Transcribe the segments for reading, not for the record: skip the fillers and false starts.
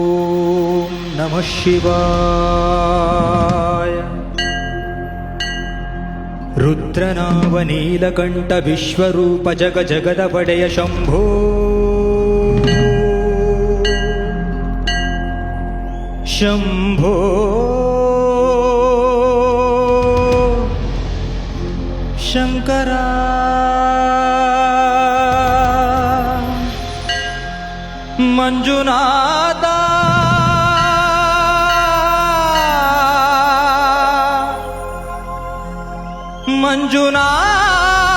ಓಂ ನಮಃ ಶಿವಾಯ. ರುದ್ರನಾಮ ನೀಲಕಂಠ ವಿಶ್ವರೂಪ ಜಗ ಜಗದ ಒಡೆಯ ಶಂಭೋ ಶಂಭೋ ಶಂಕರ ಮಂಜುನಾಥ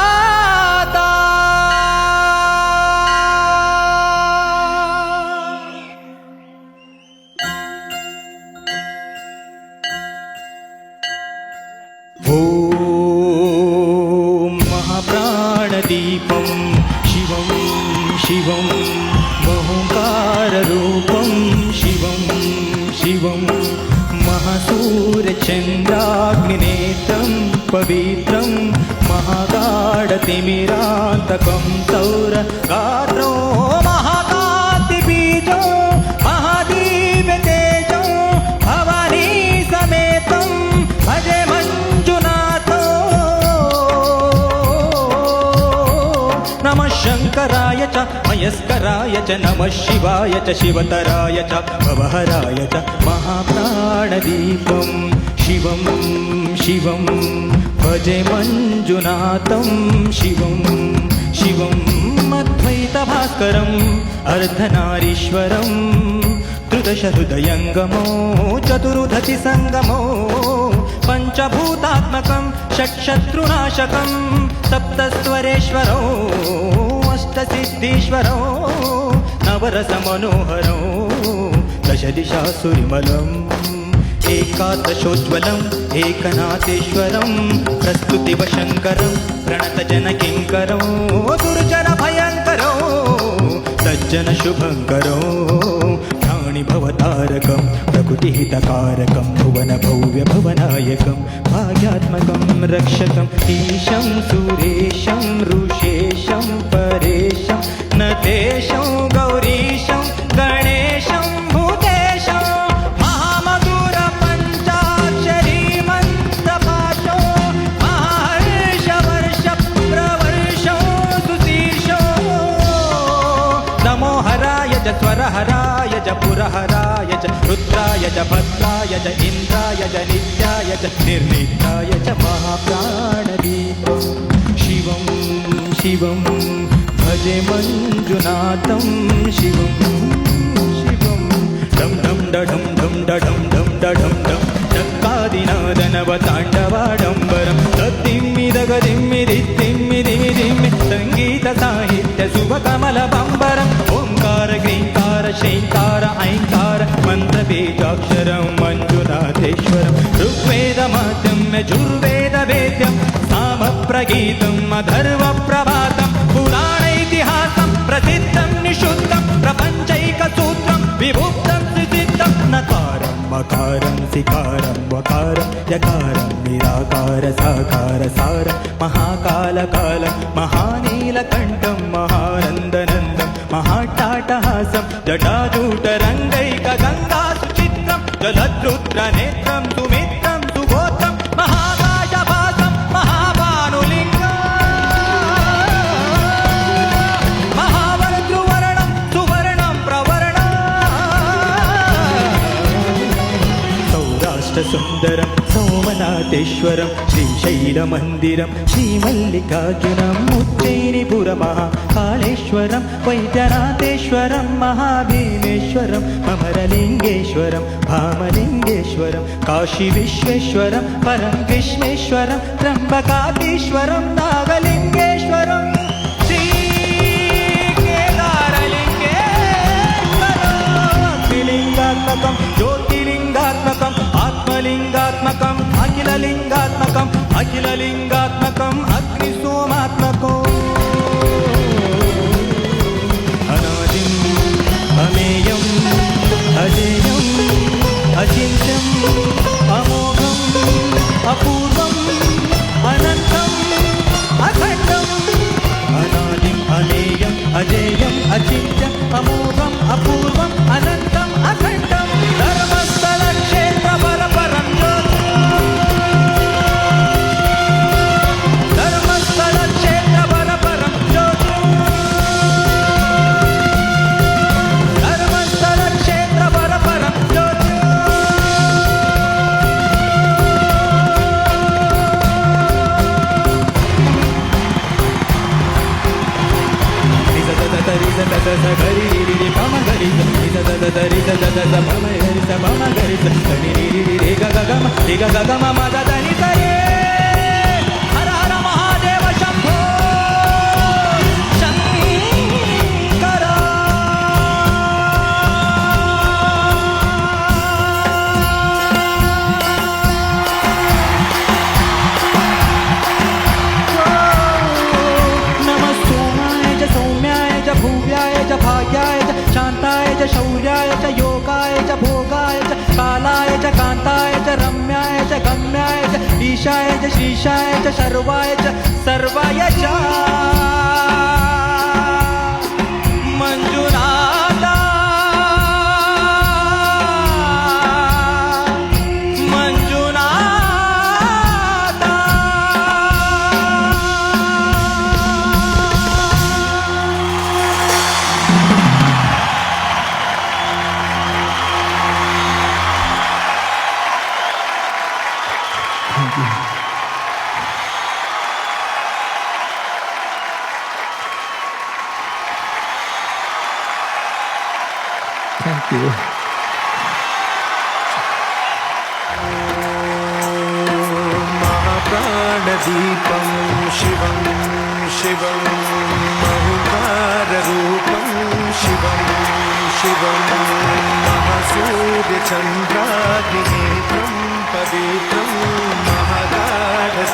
ಮಂಜುನಾಥ ಓಂ ಮಹಾಪ್ರಾಣದೀಪಂ ಶಿವಂ ಶಿವಂ ಓಂಕಾರರೂಪಂ ಶಿವಂ ಶಿವಂ ಮಹಾಸೂರ್ಯಚಂದ್ರಾಗ್ನಿನೇತ್ರಂ ಪವಿತ್ರಂ ಮಹಾಗಾಢತಿಮಿರಾಂತಕಂ ಸೌರಗಾತ್ರೋ ಮಹಾಕಾಂತಿಬೀಜೋ ಮಹಾದೀವ್ಯತೇಜೋ ಭವಾನಿ ಸಮೇತಂ ಭಜೆ ಮಂಜುನಾಥೋ. ನಮಃ ಶಂಕರಾಯ ಚ ಮಯಸ್ಕರಾಯ ಚ ನಮಃ ಶಿವಾಯ ಚ ಶಿವತರಾಯ ಚ ಭವಹರಾಯ ಚ ಮಹಾಪ್ರಾಣದೀಪಂ ಶಿವಂ ಶಿವಂ ಭಜೆ ಮಂಜುನಾಥಂ ಶಿವಂ ಶಿವಂ ಅದ್ವೈತಭಾಸ್ಕರಂ ಅರ್ಧನಾರೀಶ್ವರಂ ತ್ರಿದಶ ಹೃದಯಂಗಮೋ ಚತುರುಧತಿ ಸಂಗಮೋ ಪಂಚಭೂತಾತ್ಮಕಂ ಷಟ್ಶತ್ರುನಾಶಕಂ ಸಪ್ತಸ್ವರೇಶ್ವರೋ ಅಷ್ಟಸಿದ್ಧೀಶ್ವರೋ ನವರಸಮನೋಹರೋ ದಶದಿಶಾಸುರಿಮಲಂ ಏಕಾದಶೋಜ್ವಲಂ ಏಕನಾಥೇಶ್ವರಂ ಪ್ರಸ್ತುತಿವಶಂಕರಂ ಪ್ರಣತಜನಕಿಂಕರೋ ದುರ್ಜನ ಭಯಂಕರೋ ಸಜ್ಜನ ಶುಭಂಕರೋ ಪ್ರಾಣಿಭವತಾರಕಂ ಪ್ರಕೃತಿಹಿತಕಾರಕಂ ಭುವನ ಭವ್ಯ ಭವನಾಯಕಂ ಭಾಗ್ಯಾತ್ಮಕಂ ರಕ್ಷಕಂ ಈಶಂ ಸುರೇಶಂ ಋಷೇಶಂ ಪರೇಶಂ ನತೇಶಂ ಗೌರೀಶಂ ಗಣೇಶಂ ಭೂತೇಶಂ ಮಹಾಮಧುರ ಪಂಚಾಕ್ಷರಿ ಮಂತ್ರಪಾಶೋ ಮಹರ್ಷ ವರ್ಷ ಪ್ರವರ್ಷೋ ಸುಶೀರ್ಷೋ. ನಮೋ ಹರಾಯ ಚ ಸ್ವರಹರಾಯ ಚ ಪುರಹರಾಯ ಚ ರುದ್ರಾಯ ಚ ಭದ್ರಾಯ ಚ ಇಂದ್ರಾಯ ಚ ನಿತ್ಯಾಯ ಚ ನಿರ್ನಿತ್ಯಾಯ ಚ ಮಹಾಪ್ರಾಣದೀಪಂ ಶಿವಂ ಶಿವಂ ಭಜೆ ಮಂಜುನಾಥಂ ಶಿವಂ ಶಿವಂ. ಢಂ ಢಂ ಡಢಂ ಢಂ ಡಢಂ ಢಂ ಡಢಂ ಢಂ ಚಕ್ಕಾದಿನಾದನವ ತಾಂಡವಾಡಂಬರಂ ತದ್ದಿಮ್ಮಿದಗದಿಮ್ಮಿದಿತ್ತಿಮ್ಮಿದಿಮಿದಿಮ್ಮಿ ಸಂಗೀತ ಸಾಹಿತ್ಯ ಶುಭ ಕಮಲ ಬಂಬರಂ ಓಂಕಾರ ಗ್ರೀಂಕಾರ ಶೈಂಕಾರ ಐಂಕಾರ ಮಂತ್ರ ಬೀಜಾಕ್ಷರಂ ಮಂಜುನಾಥೇಶ್ವರಂ ಋಗ್ವೇದ ಮಾಧ್ಯಮ್ಯ ಜುರ್ವೇದ ವೇದ್ಯಂ ಸಾಮ ಪ್ರಗೀತಂ ಅಧರ್ವ ಪ್ರಭಾತಂ ಪುರಾಣ ಇತಿಹಾಸಂ ಪ್ರಸಿದ್ಧಂ ನಿಶುದ್ಧಂ ಪ್ರಪಂಚೈಕ ಸೂತ್ರಂ ವಿಭುಕ್ತಂ ಸುಸಿದ್ಧಂ ನಕಾರಂ ಮಕಾರಂ ಸಿಕಾರಂ ವಕಾರಂ ಯಕಾರಂ ನಿರಾಕಾರ ಸಾಕಾರ ಸಾರ ಮಹಾಕಾಲ ಕಾಲ ಮಹಾನೀಲಕಂಠಂ ಮಹಾನಂದನಂದಂ ಮಹಾಟಾಟಹಾಸಂ ಜಟಾಜೂಟರಂಗೈಕ ಗಂಗಾ ಸುಚಿತ್ರಂ ಜಲದ್ರುದ್ರ ನೇತ್ರಂ ಸುಮಿತ್ರಂ ಸುಗೋತ್ರಂ ಮಹಾಕಾಶಭಾಸಂ ಮಹಾಭಾನುಲಿಂಗಂ ಮಹಾವರ್ಧೃವರ್ಣಂ ಸುವರ್ಣಂ ಪ್ರವರ್ಣಂ ಸೌರಾಷ್ಟ್ರ ಸುಂದರಂ ಸೋಮನಾಥೇಶ್ವರಂ ಶ್ರೀಶೈಲಮಂದಿರಂ ಶ್ರೀಮಲ್ಲಿಕಾರ್ಜುನಂ ಉಜ್ಜಯಿನಿಪುರ ಮಹಾಕಾಳೇಶ್ವರಂ ವೈದ್ಯನಾಥೇಶ್ವರಂ ಮಹಾಭೀಮೇಶ್ವರಂ ಅಮರಲಿಂಗೇಶ್ವರಂ ಭಾಮಲಿಂಗೇಶ್ವರಂ ಕಾಶಿ ವಿಶ್ವೇಶ್ವರಂ ಪರಂ ವಿಶ್ವೇಶ್ವರಂ ತ್ರ್ಯಂಬಕಾಧೀಶ್ವರಂ ನಾಗಲಿಂಗೇಶ್ವರಂ ಶ್ರೀ ಕೇದಾರಲಿಂಗೇಶ್ವರಂ ತ್ರಿಲಿಂಗಾತ್ಮಕಂ ಜ್ಯೋತಿಲಿಂಗಾತ್ಮಕಂ ಆತ್ಮಲಿಂಗಾತ್ಮಕಂ ಅಖಿಲಲಿಂಗಾತ್ಮಕಂ ಅಖಿಲಲಿಂಗಾತ್ಮಕಂ ಅಗ್ನಿಸೋಮಾತ್ಮಕೋ ಅನಾದಿಂ ಅಮೇಯಂ ಅಜೇಯಂ ಅಚಿಂತ್ಯಂ ಅಮೋಘಂ ಅಪೂರ್ವಂ अपूर्वम् अनन्तम् अखण्डं धर्मस्थलक्षेत्रफलपरं ज्योतिः धर्मस्थलक्षेत्रफलपरं ज्योतिः धर्मस्थलक्षेत्रफलपरं ज्योतिः हर हर महादेव शंभो शंकर नमः सोमाय च सौम्याय च भूव्याय च भाग्याय च शान्ताय च शौर्याय च योगाय च भोगाय च कालाय च कान्ताय च रम्याय च गम्याय च ईशाय च श्रीशाय च शर्वाय च सर्वाय च मंजुनाथा मंजुनाथा Thank you. महाप्राणदीपं शिवं शिवं महुकाररूपं शिवं शिवं महासूर्यचन्द्राग्निनेत्रं पवित्रं महागाढदिविराट